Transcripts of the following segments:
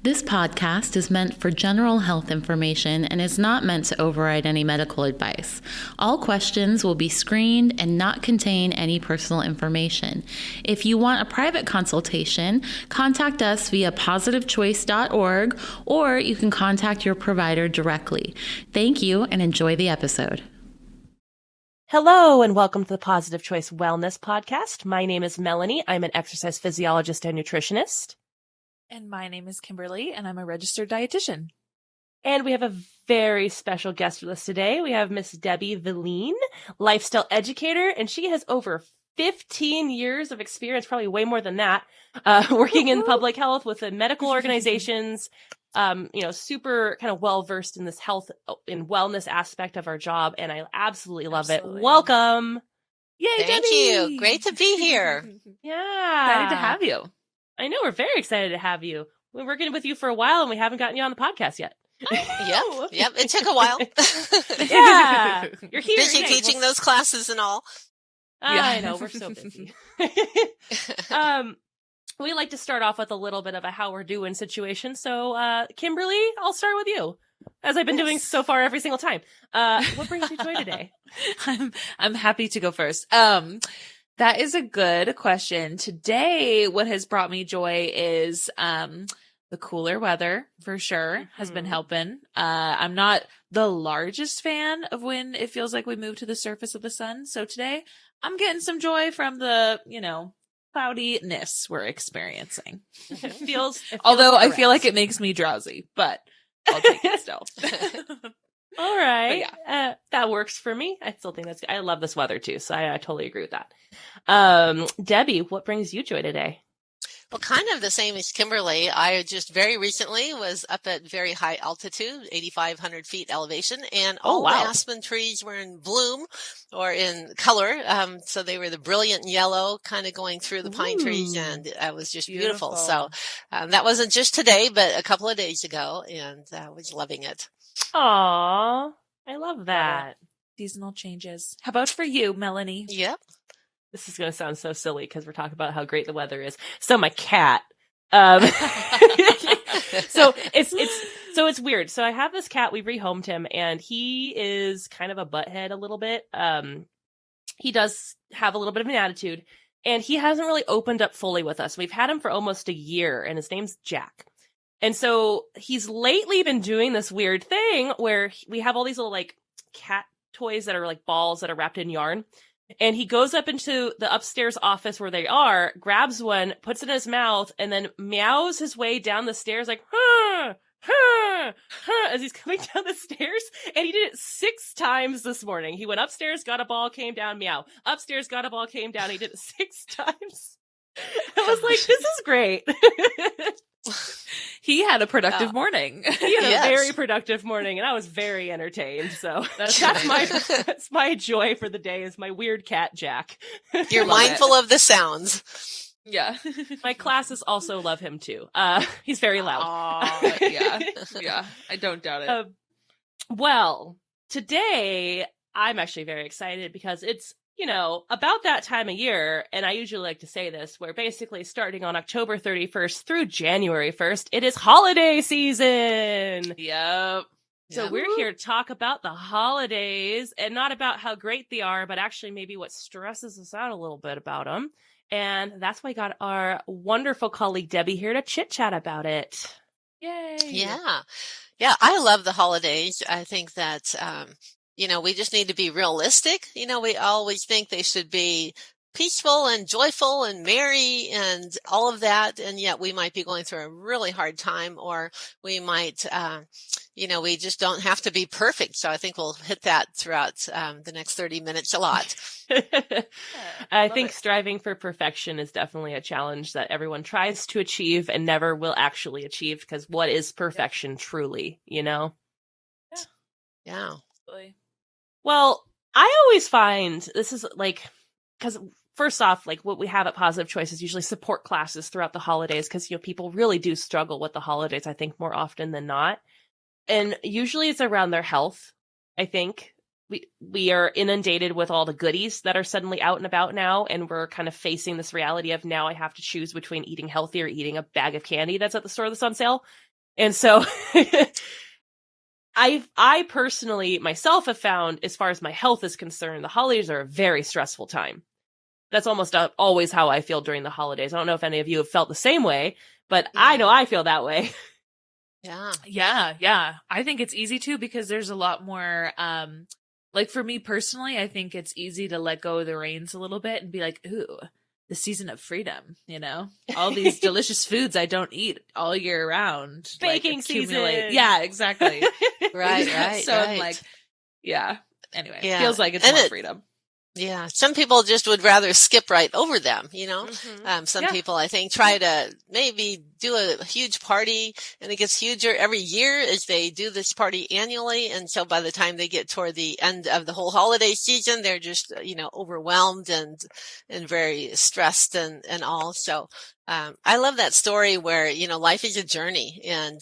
This podcast is meant for general health information and is not meant to override any medical advice. All questions will be screened and not contain any personal information. If you want a private consultation, contact us via positivechoice.org, or you can contact your provider directly. Thank you and enjoy the episode. Hello and welcome to the Positive Choice Wellness Podcast. My name is Melanie. I'm an exercise physiologist and nutritionist. And my name is Kimberly, and I'm a registered dietitian. And we have a very special guest with us today. We have Miss Debbie Vilen, lifestyle educator, and she has over 15 years of experience, probably way more than that, working in public health with the medical organizations, super kind of well-versed in this health and wellness aspect of our job. And I absolutely love it. Welcome. Yay, Thank Debbie! you. Great to be here. Yeah. Excited to have you. I know, we're very excited to have you. We've been working with you for a while and we haven't gotten you on the podcast yet. Yep. It took a while. Yeah. You're here. Busy teaching those classes and all. I know, we're so busy. We like to start off with a little bit of a how we're doing situation. So, Kimberly, I'll start with you, as I've been doing so far every single time. What brings you joy today? I'm happy to go first. That is a good question. Today, what has brought me joy is the cooler weather, for sure, has been helping. I'm not the largest fan of when it feels like we move to the surface of the sun. So today, I'm getting some joy from the, cloudiness we're experiencing. It feels Although correct. I feel like it makes me drowsy, but I'll take it still. All right. Yeah. That works for me. I still think that's good. I love this weather too, so I totally agree with that. Debbie, what brings you joy today? Well, kind of the same as Kimberly. I just very recently was up at very high altitude, 8,500 feet elevation, and all the aspen trees were in bloom or in color. So they were the brilliant yellow kind of going through the pine trees, and it was just beautiful. So that wasn't just today, but a couple of days ago, and I was loving it. Aw, I love that. Seasonal changes. How about for you, Melanie? Yep. This is going to sound so silly because we're talking about how great the weather is. So my cat, so it's weird. So I have this cat, we rehomed him, and he is kind of a butthead a little bit. He does have a little bit of an attitude, and he hasn't really opened up fully with us. We've had him for almost a year, and his name's Jack. And so he's lately been doing this weird thing where we have all these little like cat toys that are like balls that are wrapped in yarn. And he goes up into the upstairs office where they are, grabs one, puts it in his mouth, and then meows his way down the stairs like, as he's coming down the stairs. And he did it 6 times this morning. He went upstairs, got a ball, came down, meow. Upstairs, got a ball, came down. He did it 6 times. I was like, this is great. He had a productive morning. He had a very productive morning, and I was very entertained. So that's my joy for the day is my weird cat, Jack. You're mindful of the sounds. Yeah. My classes also love him too. He's very loud. Yeah. I don't doubt it. Well, today I'm actually very excited because it's, about that time of year, and I usually like to say this, where basically starting on October 31st through January 1st, it is holiday season. Yep. So we're here to talk about the holidays, and not about how great they are, but actually maybe what stresses us out a little bit about them. And that's why I got our wonderful colleague Debbie here to chit-chat about it. Yay! Yeah, I love the holidays. I think that we just need to be realistic. We always think they should be peaceful and joyful and merry and all of that. And yet we might be going through a really hard time, or we might, we just don't have to be perfect. So I think we'll hit that throughout the next 30 minutes a lot. I think striving for perfection is definitely a challenge that everyone tries to achieve and never will actually achieve, because what is perfection truly, Yeah. Well, I always find this is like, because first off, like what we have at Positive Choice is usually support classes throughout the holidays, because, people really do struggle with the holidays, I think, more often than not. And usually it's around their health. I think we are inundated with all the goodies that are suddenly out and about now, and we're kind of facing this reality of now I have to choose between eating healthy or eating a bag of candy that's at the store that's on sale. And so I personally myself have found, as far as my health is concerned, the holidays are a very stressful time. That's almost always how I feel during the holidays. I don't know if any of you have felt the same way, but I know I feel that way. Yeah. Yeah. I think it's easy too, because there's a lot more, like for me personally, I think it's easy to let go of the reins a little bit and be like, ooh, the season of freedom, all these delicious foods I don't eat all year round. Baking season. Yeah, exactly. Right. So I'm like, anyway, it feels like it's more freedom. Yeah. Some people just would rather skip right over them, Mm-hmm. Some people, I think, try to maybe do a huge party, and it gets huger every year as they do this party annually. And so by the time they get toward the end of the whole holiday season, they're just, overwhelmed and very stressed and all. So, I love that story where, life is a journey, and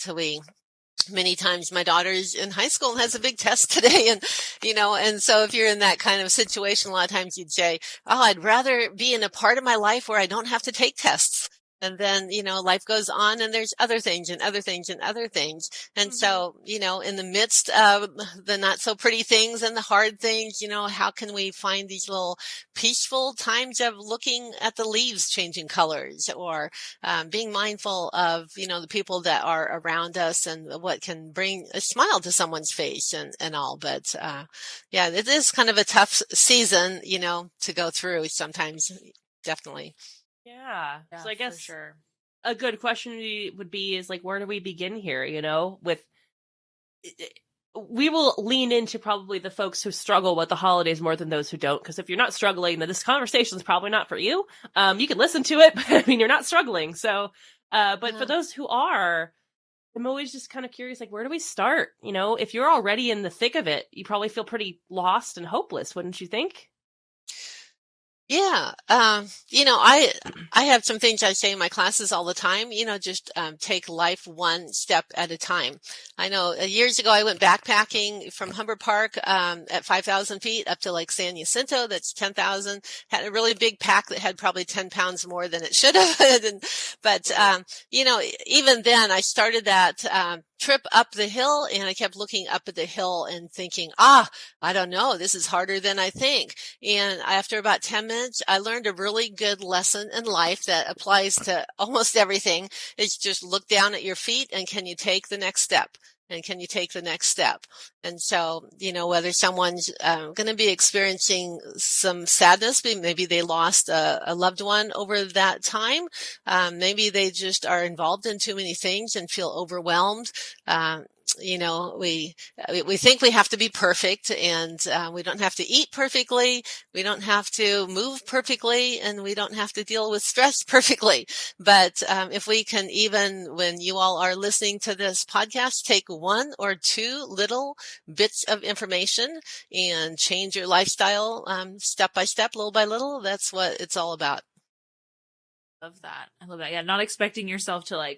many times my daughter's in high school and has a big test today. And so if you're in that kind of situation, a lot of times you'd say, oh, I'd rather be in a part of my life where I don't have to take tests. And then, life goes on, and there's other things and other things and other things. And so, in the midst of the not so pretty things and the hard things, how can we find these little peaceful times of looking at the leaves changing colors, or being mindful of, the people that are around us and what can bring a smile to someone's face and all. But, it is kind of a tough season, to go through sometimes. Definitely. Yeah. So I guess for sure. A good question would be is like, where do we begin here? We will lean into probably the folks who struggle with the holidays more than those who don't. Because if you're not struggling, then this conversation is probably not for you. You can listen to it, but you're not struggling. So, but for those who are, I'm always just kind of curious, like, where do we start? If you're already in the thick of it, you probably feel pretty lost and hopeless, wouldn't you think? Yeah. I have some things I say in my classes all the time, just take life one step at a time. I know years ago I went backpacking from Humber Park at 5,000 feet up to Lake San Jacinto. That's 10,000. Had a really big pack that had probably 10 pounds more than it should have. But even then I started that trip up the hill, and I kept looking up at the hill and thinking, I don't know, this is harder than I think. And after about 10 minutes, I learned a really good lesson in life that applies to almost everything. It's just look down at your feet, and can you take the next step? And can you take the next step? And so, whether someone's going to be experiencing some sadness, maybe they lost a loved one over that time. Maybe they just are involved in too many things and feel overwhelmed. We think we have to be perfect, and we don't have to eat perfectly. We don't have to move perfectly, and we don't have to deal with stress perfectly. But if we can, even when you all are listening to this podcast, take one or two little bits of information and change your lifestyle step by step, little by little, that's what it's all about. I love that. Yeah, not expecting yourself to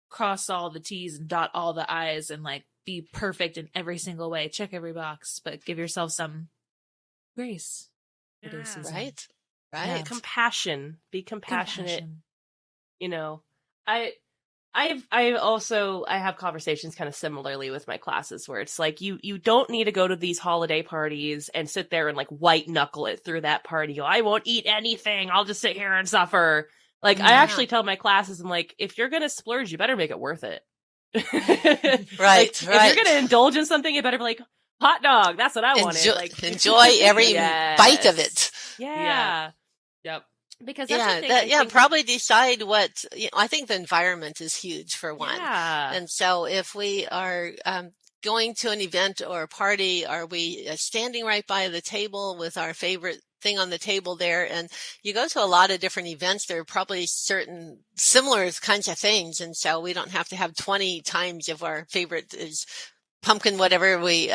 cross all the T's and dot all the I's and be perfect in every single way, check every box, but give yourself some grace. Yeah. Right. Yeah. Compassion. Be compassionate. I have conversations kind of similarly with my classes where it's like, you don't need to go to these holiday parties and sit there and white knuckle it through that party. I won't eat anything. I'll just sit here and suffer. I actually tell my classes, I'm like, if you're going to splurge, you better make it worth it. Right. If you're going to indulge in something, you better be like, hot dog. That's what I wanted. Enjoy every bite of it. Yeah. Yep. Because that's probably decide what, I think the environment is huge for one. Yeah. And so if we are, going to an event or a party, are we standing right by the table with our favorite thing on the table there? And you go to a lot of different events, there are probably certain similar kinds of things. And so we don't have to have 20 times if our favorite is pumpkin, whatever we,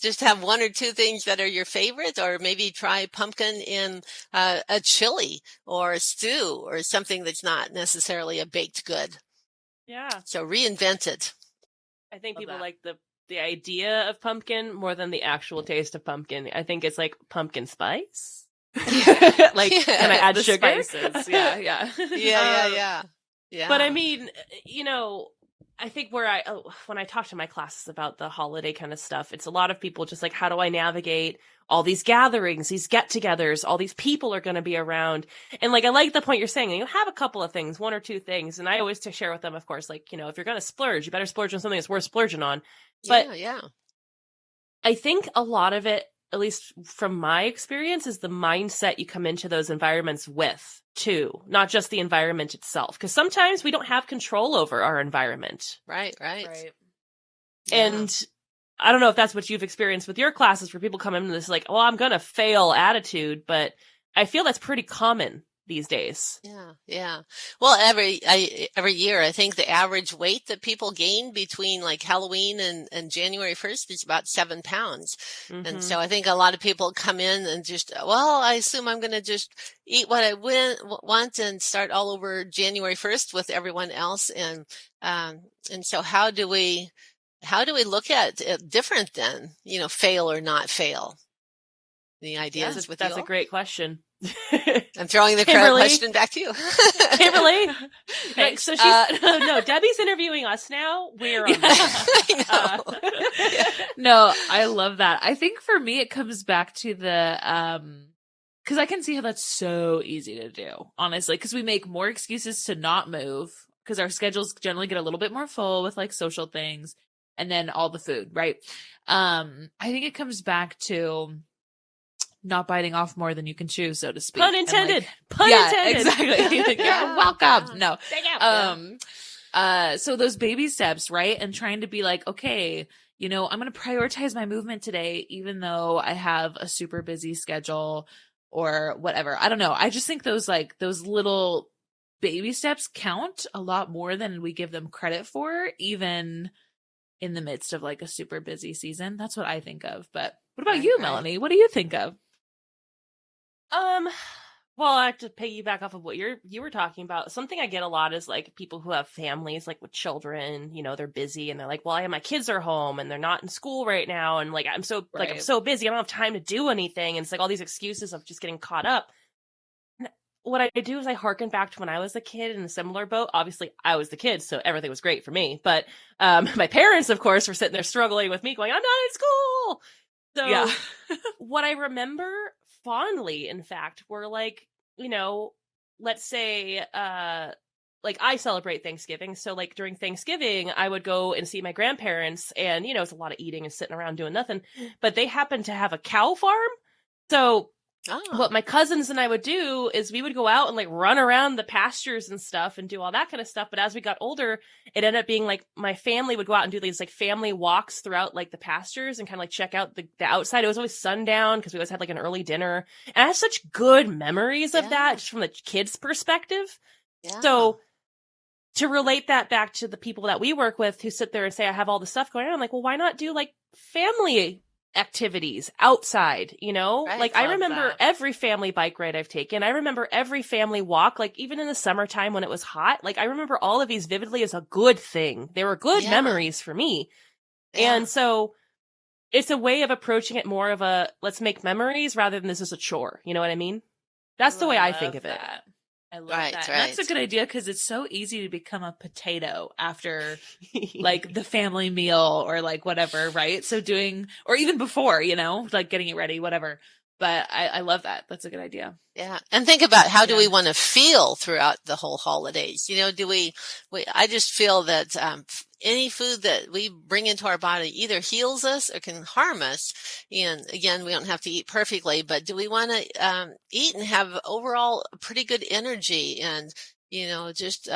just have one or two things that are your favorite, or maybe try pumpkin in a chili or a stew or something that's not necessarily a baked good. Yeah. So reinvent it. I think people like the idea of pumpkin more than the actual taste of pumpkin. I think it's like pumpkin spice. Can I add sugar? Spices. Yeah. Yeah. Yeah. But I mean, I think when I talk to my classes about the holiday kind of stuff, it's a lot of people just like, how do I navigate all these gatherings, these get-togethers, all these people are going to be around. And like, I like the point you're saying, you have a couple of things, one or two things. And I always to share with them, of course, like, if you're going to splurge, you better splurge on something that's worth splurging on. But yeah. I think a lot of it, at least from my experience, is the mindset you come into those environments with too, not just the environment itself. Because sometimes we don't have control over our environment. Right. And I don't know if that's what you've experienced with your classes, where people come in with this like, well, I'm going to fail attitude, but I feel that's pretty common these days. Yeah. Well, every year, I think the average weight that people gain between like Halloween and January 1st is about 7 pounds. Mm-hmm. And so I think a lot of people come in and just, well, I assume I'm going to just eat what I want and start all over January 1st with everyone else. And so how do we look at it different than, fail or not fail? The ideas with that's you? a great question. I'm throwing the question back to you. Kimberly. Thanks. So no, Debbie's interviewing us now. We're on No, I love that. I think for me, it comes back to the, cause I can see how that's so easy to do, honestly, cause we make more excuses to not move because our schedules generally get a little bit more full with like social things and then all the food, right? I think it comes back to not biting off more than you can chew, so to speak. Pun intended. Pun intended. Exactly. You're welcome. No. Yeah. So those baby steps, right? And trying to be like, okay, I'm going to prioritize my movement today, even though I have a super busy schedule or whatever. I don't know. I just think those little baby steps count a lot more than we give them credit for, even in the midst of like a super busy season. That's what I think of. But what about you, Melanie? What do you think of? Well, I have to piggyback off of what you were talking about. Something I get a lot is like people who have families, like with children, they're busy and they're like, well, my kids are home and they're not in school right now. And like, I'm so busy. I don't have time to do anything. And it's like all these excuses of just getting caught up. And what I do is I harken back to when I was a kid in a similar boat. Obviously I was the kid, so everything was great for me. But, my parents, of course, were sitting there struggling with me going, I'm not in school. So what I remember fondly, in fact, were like, let's say, like I celebrate Thanksgiving. So like during Thanksgiving, I would go and see my grandparents and, it's a lot of eating and sitting around doing nothing, but they happened to have a cow farm. So what my cousins and I would do is we would go out and like run around the pastures and stuff and do all that kind of stuff. But as we got older, it ended up being like my family would go out and do these like family walks throughout like the pastures and kind of like check out the outside. It was always sundown because we always had like an early dinner. And I have such good memories of that just from the kids' perspective. Yeah. So to relate that back to the people that we work with who sit there and say, I have all this stuff going on, I'm like, well, why not do like family activities outside, Right, like I remember every family bike ride I've taken. I remember every family walk, like even in the summertime when it was hot, like I remember all of these vividly as a good thing. They were good memories for me. Yeah. And so it's a way of approaching it more of a, let's make memories rather than this is a chore. You know what I mean? That's the way I think of it. I love that. Right. That's a good idea because it's so easy to become a potato after like the family meal or like whatever, right? So or even before, like getting it ready, whatever. But I love that. That's a good idea. Yeah. And think about how do we want to feel throughout the whole holidays? I just feel that, any food that we bring into our body either heals us or can harm us. And again, we don't have to eat perfectly, but do we want to, eat and have overall pretty good energy and, just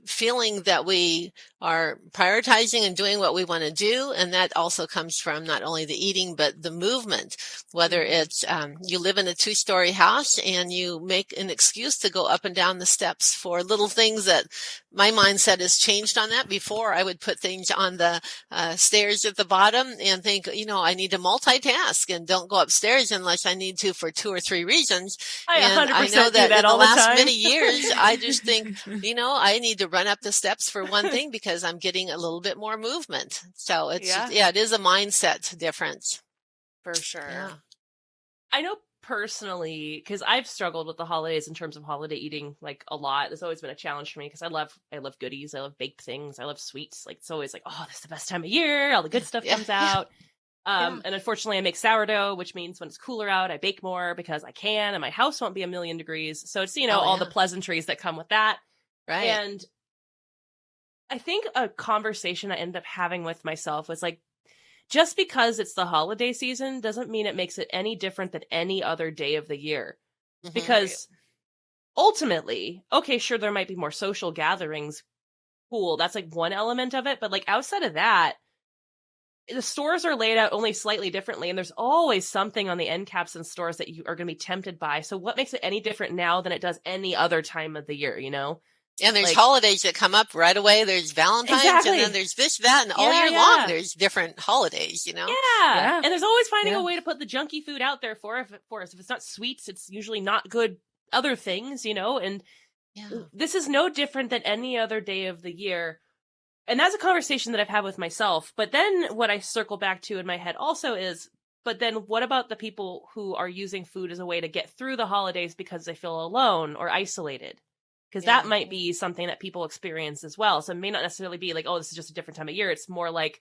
feeling that we are prioritizing and doing what we want to do. And that also comes from not only the eating, but the movement, whether it's you live in a 2-story house and you make an excuse to go up and down the steps for little things that my mindset has changed on that. Before I would put things on the stairs at the bottom and think, I need to multitask and don't go upstairs unless I need to for 2 or 3 reasons. I 100% I know that in the all the last time. many years, I just think, I need to run up the steps for one thing because I'm getting a little bit more movement. So it is a mindset difference. For sure. Yeah. I know personally, because I've struggled with the holidays in terms of holiday eating like a lot. It's always been a challenge for me because I love goodies. I love baked things. I love sweets. Like it's always like, oh, this is the best time of year. All the good stuff comes out. And unfortunately I make sourdough, which means when it's cooler out, I bake more because I can, and my house won't be 1,000,000 degrees. So it's, all the pleasantries that come with that. Right. And I think a conversation I ended up having with myself was like, just because it's the holiday season doesn't mean it makes it any different than any other day of the year. Mm-hmm. Because ultimately, okay, sure, there might be more social gatherings. Cool. That's like one element of it. But like outside of that, the stores are laid out only slightly differently, and there's always something on the end caps in stores that you are going to be tempted by. So what makes it any different now than it does any other time of the year, And there's holidays that come up right away. There's Valentine's, Exactly. and then there's this, that, and all year long there's different holidays, Yeah. And there's always finding a way to put the junky food out there for us. If it's not sweets, it's usually not good other things, and this is no different than any other day of the year. And that's a conversation that I've had with myself. But then what I circle back to in my head also is, but then what about the people who are using food as a way to get through the holidays because they feel alone or isolated? Because that might be something that people experience as well. So it may not necessarily be like, oh, this is just a different time of year. It's more like,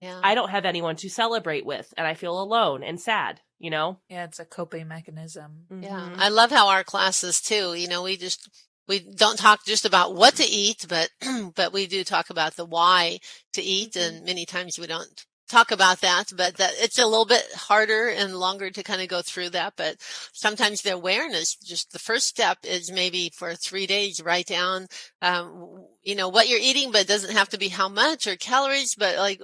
I don't have anyone to celebrate with, and I feel alone and sad, Yeah, it's a coping mechanism. Mm-hmm. Yeah. I love how our classes too, we don't talk just about what to eat, but we do talk about the why to eat. And many times we don't talk about that, but that it's a little bit harder and longer to kind of go through that. But sometimes the awareness, just the first step is maybe for 3 days, write down, what you're eating, but it doesn't have to be how much or calories, but like,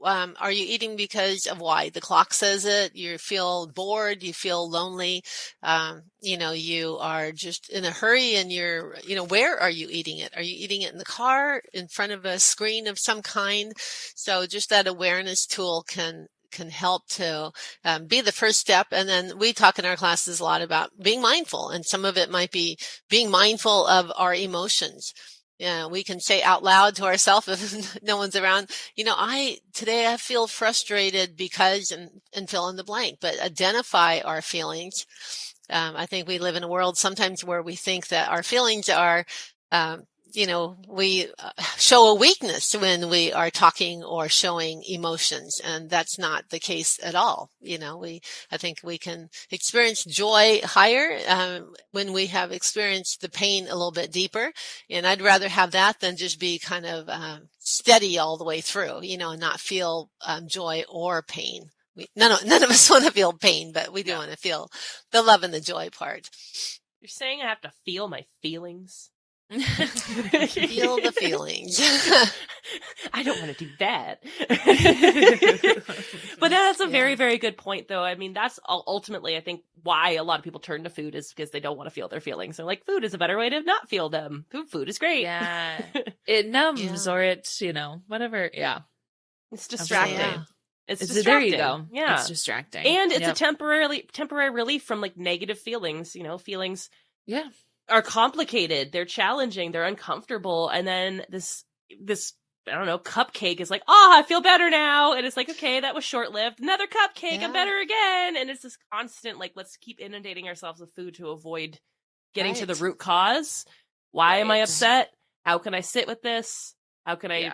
are you eating because of why? The clock says it, you feel bored, you feel lonely, you are just in a hurry, and where are you eating it? Are you eating it in the car, in front of a screen of some kind? So just that awareness tool can help to be the first step. And then we talk in our classes a lot about being mindful, and some of it might be being mindful of our emotions. Yeah, we can say out loud to ourselves if no one's around, today I feel frustrated because, and fill in the blank, but identify our feelings. I think we live in a world sometimes where we think that our feelings are, we show a weakness when we are talking or showing emotions, and that's not the case at all. I think we can experience joy higher when we have experienced the pain a little bit deeper, and I'd rather have that than just be kind of steady all the way through, and not feel joy or pain. None of us want to feel pain, but we do want to feel the love and the joy part. You're saying I have to feel my feelings? Feel the feelings. I don't want to do that. But that's a very, very good point, though. I mean, that's ultimately, I think, why a lot of people turn to food is because they don't want to feel their feelings. They're like, food is a better way to not feel them. Food is great. Yeah. It numbs or it's, whatever. Yeah. It's distracting. Yeah. It's distracting. There you go. Yeah. It's distracting. And it's a temporary relief from like negative feelings. Feelings are complicated. They're challenging. They're uncomfortable. And then this, I don't know, cupcake is like, I feel better now. And it's like, okay, that was short-lived. Another cupcake, I'm better again. And it's this constant, like, let's keep inundating ourselves with food to avoid getting to the root cause. Why am I upset? How can I sit with this? How can I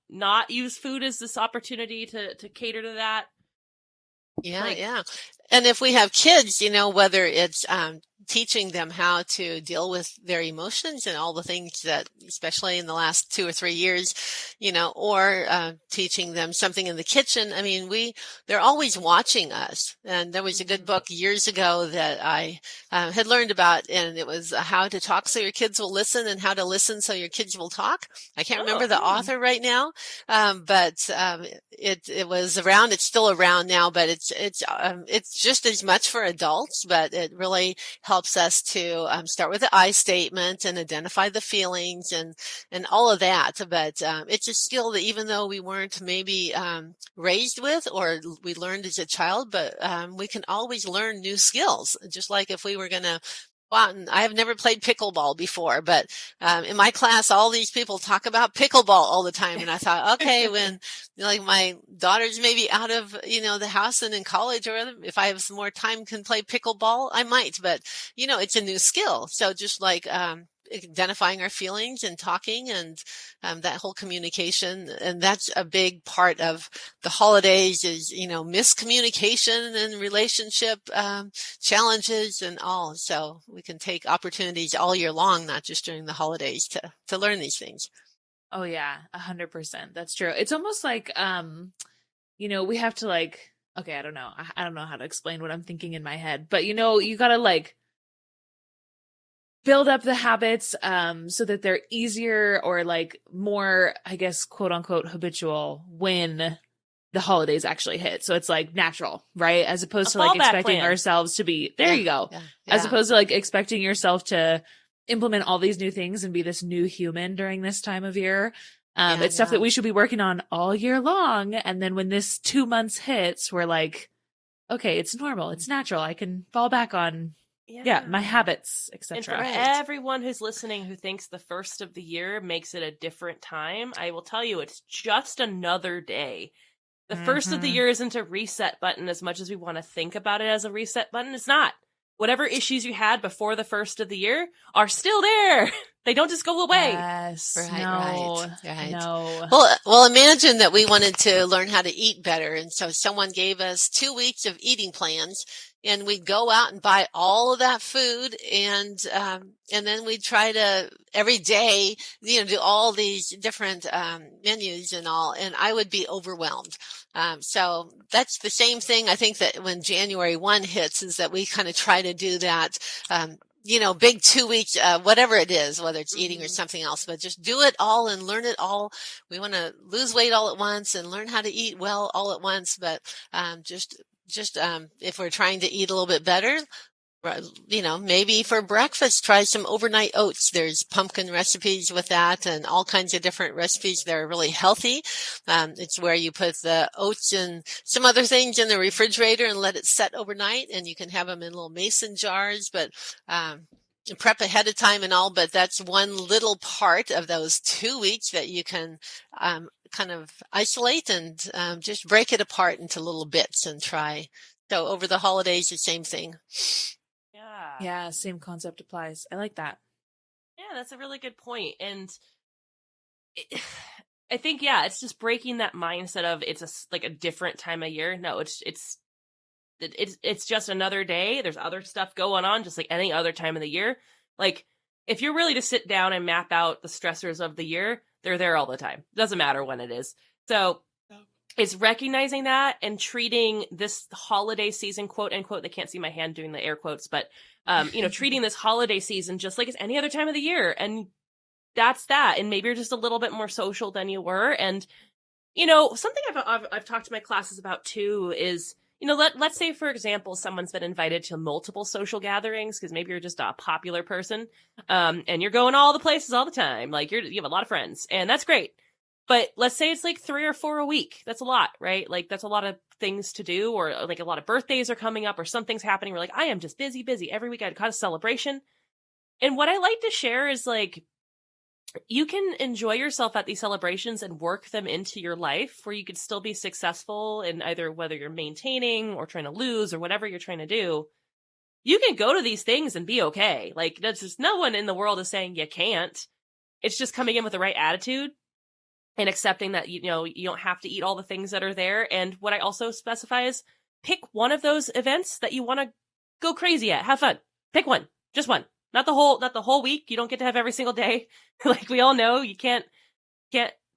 not use food as this opportunity to cater to that? Yeah. And if we have kids, whether it's teaching them how to deal with their emotions and all the things that, especially in the last 2 or 3 years, or teaching them something in the kitchen. I mean, they're always watching us. And there was a good book years ago that I had learned about, and it was How to Talk So Your Kids Will Listen and How to Listen So Your Kids Will Talk. I can't remember the author right now, but it was around. It's still around now, but it's just as much for adults, but it really helps us to start with the I statement and identify the feelings and all of that. But it's a skill that even though we weren't maybe raised with or we learned as a child, but we can always learn new skills. Just like if we were going to I have never played pickleball before, but in my class, all these people talk about pickleball all the time. And I thought, okay, when like my daughter's maybe out of, the house and in college, or if I have some more time, can play pickleball, I might, but it's a new skill. So just like, identifying our feelings and talking and that whole communication. And that's a big part of the holidays is, miscommunication and relationship challenges and all. So we can take opportunities all year long, not just during the holidays to learn these things. Oh yeah, 100%. That's true. It's almost like, we have to like, okay, I don't know. I don't know how to explain what I'm thinking in my head, but you gotta like build up the habits, so that they're easier or like more, I guess, quote unquote, habitual when the holidays actually hit. So it's like natural, right? As opposed to like expecting ourselves to be, there you go. Yeah. As opposed to like expecting yourself to implement all these new things and be this new human during this time of year. It's stuff that we should be working on all year long. And then when this 2 months hits, we're like, okay, it's normal. It's natural. I can fall back on my habits, etc. And for everyone who's listening who thinks the first of the year makes it a different time, I will tell you it's just another day. The first of the year isn't a reset button as much as we want to think about it as a reset button. It's not. Whatever issues you had before the first of the year are still there. They don't just go away. Yes. Right. No. Well, imagine that we wanted to learn how to eat better. And so someone gave us 2 weeks of eating plans, and we'd go out and buy all of that food. And then we'd try to every day, do all these different, menus and all. And I would be overwhelmed. So that's the same thing. I think that when January 1 hits is that we kind of try to do that, big 2 weeks, whatever it is, whether it's eating or something else, but just do it all and learn it all. We want to lose weight all at once and learn how to eat well all at once. But, just if we're trying to eat a little bit better, maybe for breakfast, try some overnight oats. There's pumpkin recipes with that and all kinds of different recipes that are really healthy. It's where you put the oats and some other things in the refrigerator and let it set overnight, and you can have them in little mason jars, but, prep ahead of time and all. But that's one little part of those 2 weeks that you can, kind of isolate and, just break it apart into little bits and try. So over the holidays, the same thing. Yeah, same concept applies. I like that. Yeah, that's a really good point. And I think, it's just breaking that mindset of it's like a different time of year. No, it's just another day. There's other stuff going on, just like any other time of the year. Like if you're really to sit down and map out the stressors of the year, they're there all the time. Doesn't matter when it is. So it's recognizing that and treating this holiday season, quote unquote, they can't see my hand doing the air quotes, but, treating this holiday season just like it's any other time of the year. And that's that. And maybe you're just a little bit more social than you were. And, something I've talked to my classes about too is, let's say, for example, someone's been invited to multiple social gatherings because maybe you're just a popular person, and you're going all the places all the time. Like you have a lot of friends, and that's great. But let's say it's like 3 or 4 a week. That's a lot, right? Like that's a lot of things to do, or like a lot of birthdays are coming up or something's happening. We're like, I am just busy every week. I got a celebration. And what I like to share is like, you can enjoy yourself at these celebrations and work them into your life where you could still be successful in either whether you're maintaining or trying to lose or whatever you're trying to do. You can go to these things and be okay. Like that's just, no one in the world is saying you can't. It's just coming in with the right attitude and accepting that, you don't have to eat all the things that are there. And what I also specify is pick one of those events that you want to go crazy at. Have fun. Pick one. Just one. Not the whole week. You don't get to have every single day. Like we all know, you can't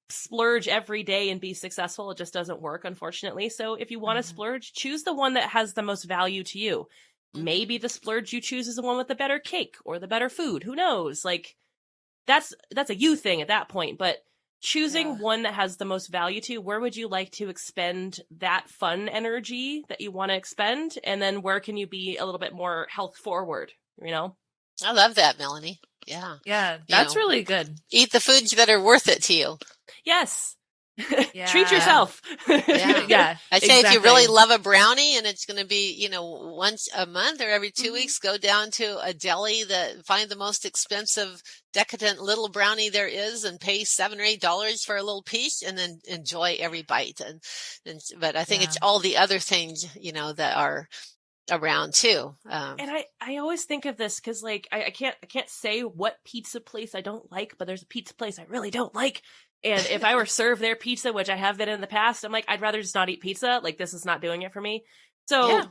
splurge every day and be successful. It just doesn't work, unfortunately. So if you want to splurge, choose the one that has the most value to you. Maybe the splurge you choose is the one with the better cake or the better food. Who knows? Like that's a you thing at that point. But choosing one that has the most value to you, where would you like to expend that fun energy that you want to expend? And then where can you be a little bit more health forward, I love that, Melanie. Yeah. Yeah, that's really good. Eat the foods that are worth it to you. Yes. Treat yourself. Yeah. I say if you exactly. really love a brownie and it's going to be, once a month or every 2 weeks, go down to a deli find the most expensive, decadent little brownie there is and pay $7 or $8 for a little piece and then enjoy every bite. But I think it's all the other things, that are around too. And I always think of this because like I can't say what pizza place I don't like, but there's a pizza place I really don't like. And if I were served their pizza, which I have been in the past, I'm like, I'd rather just not eat pizza. Like this is not doing it for me. So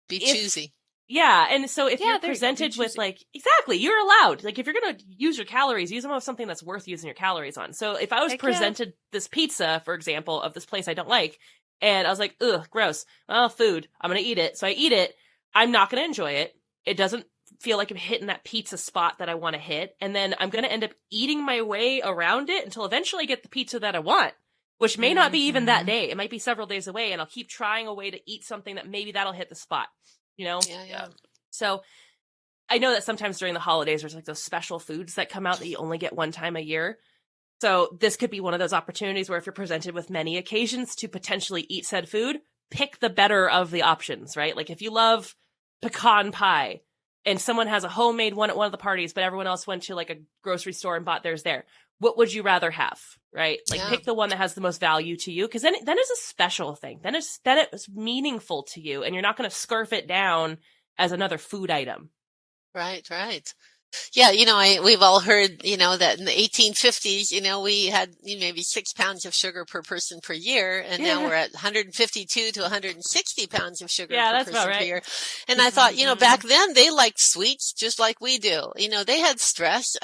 be choosy. Yeah. And so if you're presented with like, exactly, you're allowed. Like if you're going to use your calories, use them with something that's worth using your calories on. So if I was presented this pizza, for example, of this place I don't like, and I was like, ugh, gross. Well, food. I'm going to eat it. So I eat it. I'm not going to enjoy it. It doesn't feel like I'm hitting that pizza spot that I want to hit. And then I'm going to end up eating my way around it until eventually I get the pizza that I want, which may not be even that day. It might be several days away, and I'll keep trying a way to eat something that maybe that'll hit the spot, Yeah. So I know that sometimes during the holidays, there's like those special foods that come out that you only get one time a year. So this could be one of those opportunities where if you're presented with many occasions to potentially eat said food, pick the better of the options, right? Like if you love pecan pie and someone has a homemade one at one of the parties, but everyone else went to like a grocery store and bought theirs there, what would you rather have, right? Like pick the one that has the most value to you, because then it's a special thing. Then it's meaningful to you, and you're not going to scarf it down as another food item. Right. Yeah, we've all heard, that in the 1850s, we had maybe 6 pounds of sugar per person per year, and now we're at 152 to 160 pounds of sugar per person per year. And I thought, back then they liked sweets just like we do. They had stress,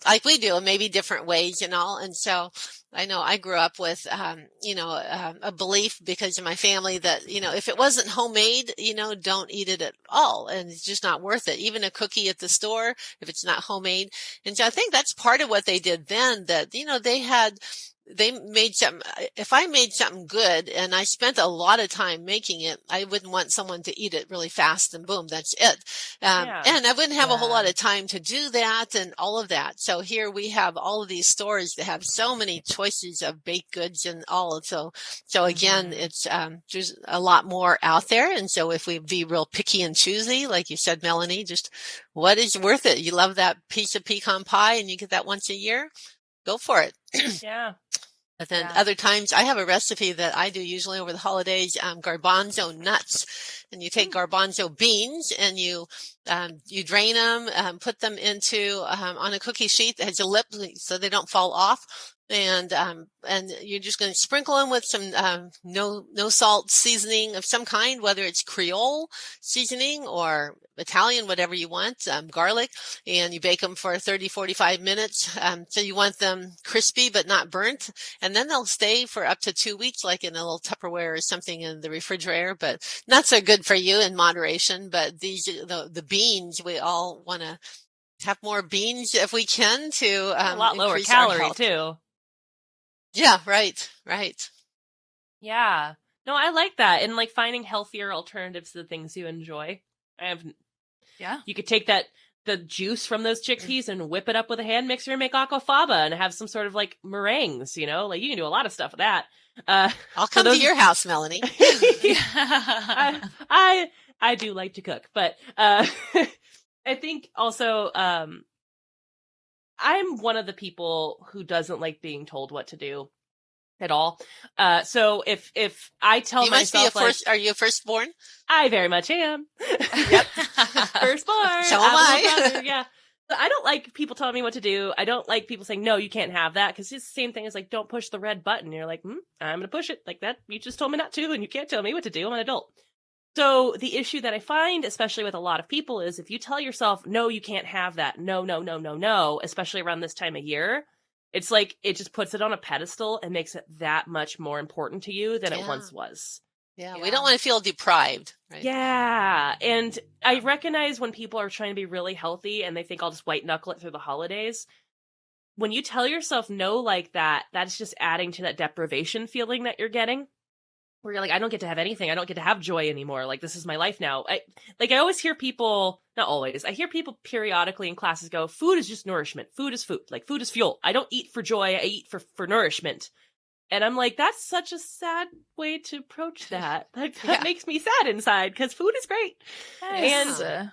like we do, in maybe different ways and all. And so I know I grew up with, a belief because of my family that, if it wasn't homemade, don't eat it at all. And it's just not worth it. Even a cookie at the store, if it's not homemade. And so I think that's part of what they did then, that, they made something. If I made something good and I spent a lot of time making it, I wouldn't want someone to eat it really fast and boom, that's it. And I wouldn't have a whole lot of time to do that and all of that. So here we have all of these stores that have so many choices of baked goods and all. So again, it's, there's a lot more out there. And so if we be real picky and choosy, like you said, Melanie, just what is worth it? You love that piece of pecan pie and you get that once a year, go for it. Yeah. But then other times I have a recipe that I do usually over the holidays, garbanzo nuts. And you take garbanzo beans and you drain them, put them into, on a cookie sheet that has a lip so they don't fall off. And you're just going to sprinkle them with some, no salt seasoning of some kind, whether it's Creole seasoning or Italian, whatever you want, garlic, and you bake them for 30, 45 minutes. So you want them crispy, but not burnt. And then they'll stay for up to 2 weeks, like in a little Tupperware or something in the refrigerator, but not so good for you in moderation. But the beans, we all want to have more beans if we can to, a lot lower calorie too. Yeah, right. Yeah. No, I like that. And like finding healthier alternatives to the things you enjoy. You could take the juice from those chickpeas and whip it up with a hand mixer and make aquafaba and have some sort of like meringues, like you can do a lot of stuff with that. I'll come to your house, Melanie. I do like to cook, but, I think also, I'm one of the people who doesn't like being told what to do at all. So if I tell myself, are you a firstborn? I very much am. Yep. Firstborn. So am I. Yeah. But I don't like people telling me what to do. I don't like people saying, no, you can't have that. Cause it's the same thing as like, don't push the red button. You're like, I'm going to push it like that. You just told me not to, and you can't tell me what to do. I'm an adult. So the issue that I find, especially with a lot of people, is if you tell yourself, no, you can't have that. No, especially around this time of year, it's like it just puts it on a pedestal and makes it that much more important to you than it once was. Yeah, we don't want to feel deprived, right? Yeah. And I recognize when people are trying to be really healthy and they think I'll just white knuckle it through the holidays. When you tell yourself no like that, that's just adding to that deprivation feeling that you're getting. Where you're like, I don't get to have anything. I don't get to have joy anymore. Like, this is my life now. I always hear people, not always, I hear people periodically in classes go, food is just nourishment. Food is food. Like, food is fuel. I don't eat for joy. I eat for nourishment. And I'm like, that's such a sad way to approach that. Like, that makes me sad inside because food is great. Yes. And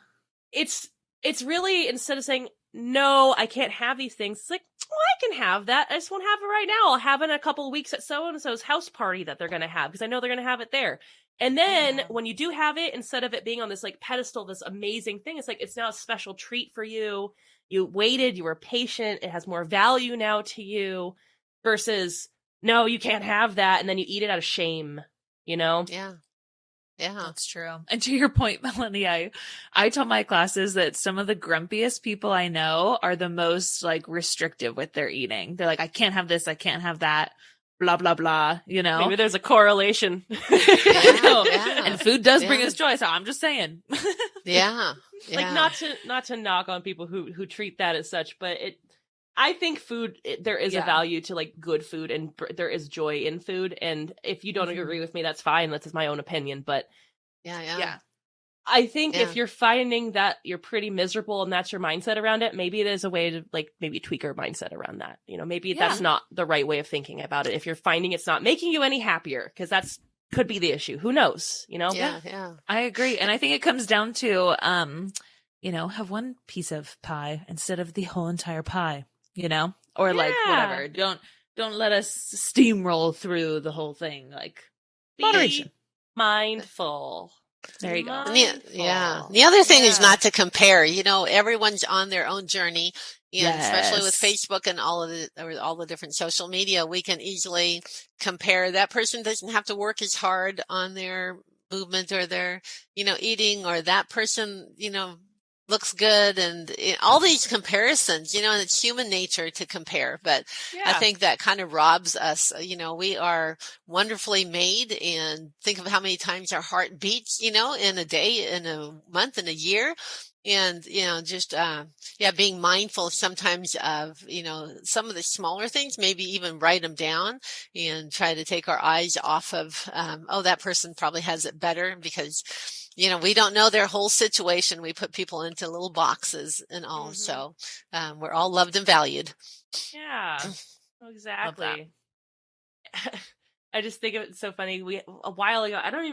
it's really, instead of saying, no, I can't have these things, it's like, well, I can have that. I just won't have it right now. I'll have it in a couple of weeks at so-and-so's house party that they're going to have because I know they're going to have it there. And then when you do have it, instead of it being on this like pedestal, this amazing thing, it's like, it's now a special treat for you. You waited, you were patient. It has more value now to you versus, no, you can't have that. And then you eat it out of shame, you know? Yeah. That's true. And to your point, Melanie, I tell my classes that some of the grumpiest people I know are the most like restrictive with their eating. They're like, I can't have this, I can't have that, blah, blah, blah, you know? Maybe there's a correlation. And food does bring us joy, so I'm just saying. Like not to knock on people who treat that as such, but I think food, there is a value to like good food, and there is joy in food. And if you don't agree with me, that's fine. That's just my own opinion. But I think if you're finding that you're pretty miserable and that's your mindset around it, maybe there's a way to like maybe tweak your mindset around that. You know, maybe that's not the right way of thinking about it. If you're finding it's not making you any happier, because that's could be the issue. Who knows? You know? Yeah. I agree. And I think it comes down to, you know, have one piece of pie instead of the whole entire pie. You know, or like whatever. Don't let us steamroll through the whole thing. Like moderation, mindful. There you go. And the other thing is not to compare. You know, everyone's on their own journey, and especially with Facebook and all the different social media, we can easily compare. That person doesn't have to work as hard on their movement or their, you know, eating, or that person, you know, looks good, and all these comparisons, you know, and it's human nature to compare. But I think that kind of robs us. You know, we are wonderfully made, and think of how many times our heart beats, you know, in a day, in a month, in a year. And, you know, just, being mindful sometimes of, you know, some of the smaller things, maybe even write them down and try to take our eyes off of, that person probably has it better, because, you know, we don't know their whole situation. We put people into little boxes and all. So, we're all loved and valued. Yeah, exactly. I just think it's so funny. A while ago, I don't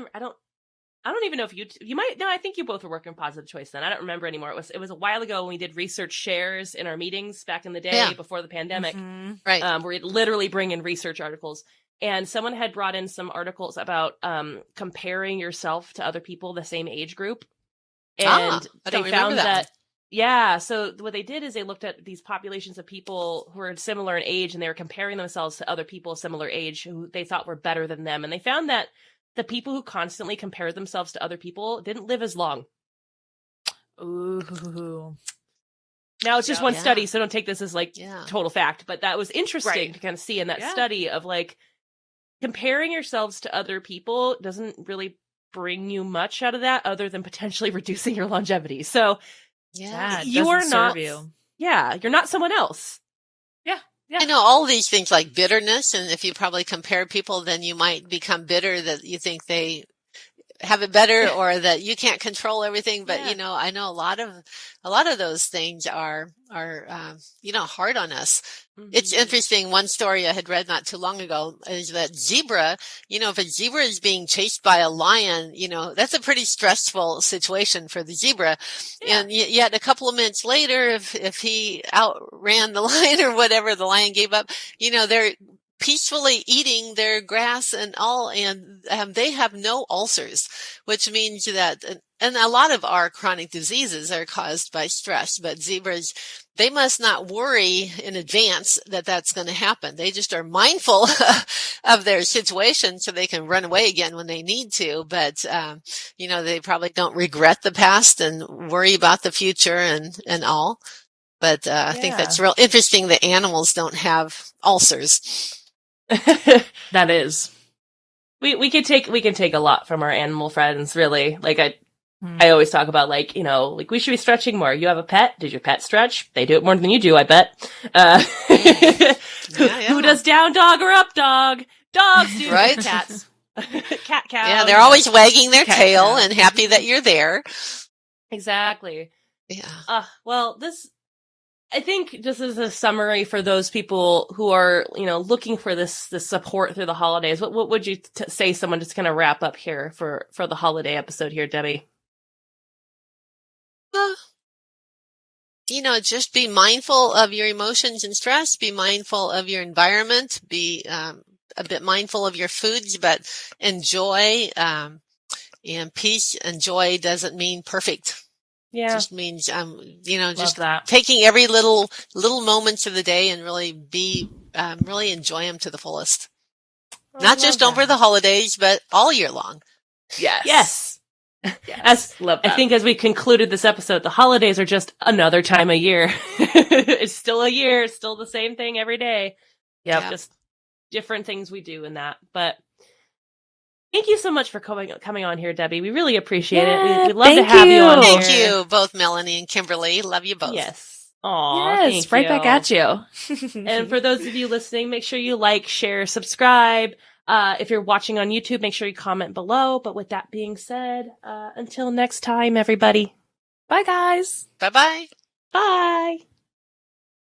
even know if you might. No, I think you both were working Positive Choice then. I don't remember anymore. It was a while ago when we did research shares in our meetings back in the day before the pandemic. Right. Where we'd literally bring in research articles, and someone had brought in some articles about comparing yourself to other people the same age group, and they found that. Yeah. So what they did is they looked at these populations of people who are similar in age, and they were comparing themselves to other people similar age who they thought were better than them, and they found that the people who constantly compared themselves to other people didn't live as long. Ooh. Now it's just one study, so don't take this as like total fact, but that was interesting to kind of see in that study of like comparing yourselves to other people doesn't really bring you much out of that other than potentially reducing your longevity. So you are not, you're not someone else. Yeah. I know all these things like bitterness, and if you probably compare people, then you might become bitter that you think they have it better or that you can't control everything. But, you know, I know a lot of those things are, you know, hard on us. It's interesting. One story I had read not too long ago is that zebra, you know, if a zebra is being chased by a lion, you know, that's a pretty stressful situation for the zebra. And yet a couple of minutes later, if he outran the lion or whatever, the lion gave up, you know, they're peacefully eating their grass and all, and they have no ulcers, which means that, and a lot of our chronic diseases are caused by stress, but zebras, they must not worry in advance that that's going to happen. They just are mindful of their situation so they can run away again when they need to. But, you know, they probably don't regret the past and worry about the future and all. But I think that's real interesting that animals don't have ulcers. That is. We can take a lot from our animal friends, really. Like I always talk about, like, you know, like we should be stretching more. You have a pet? Did your pet stretch? They do it more than you do, I bet. Who does down dog or up dog? Dogs do. Right? Cats. Cat. Yeah, they're always wagging their tail and happy that you're there. Exactly. Yeah. Well, this I think just as a summary for those people who are, looking for this support through the holidays, what would you say someone just kind of wrap up here for the holiday episode here, Debbie? Just be mindful of your emotions and stress, be mindful of your environment, be a bit mindful of your foods, but enjoy, and peace and joy doesn't mean perfect. Yeah. It just means, just that. taking every little moments of the day and really really enjoy them to the fullest. Not just over the holidays, but all year long. Yes. Love that. I think as we concluded this episode, the holidays are just another time of year. It's still a year. It's still the same thing every day. Yep. Just different things we do in that. But thank you so much for coming on here, Debbie. We really appreciate it. We'd love to have you on here. Thank you, both Melanie and Kimberly. Love you both. Yes. Aw, yes, right back at you. And for those of you listening, make sure you like, share, subscribe. If you're watching on YouTube, make sure you comment below. But with that being said, until next time, everybody. Bye, guys. Bye-bye. Bye.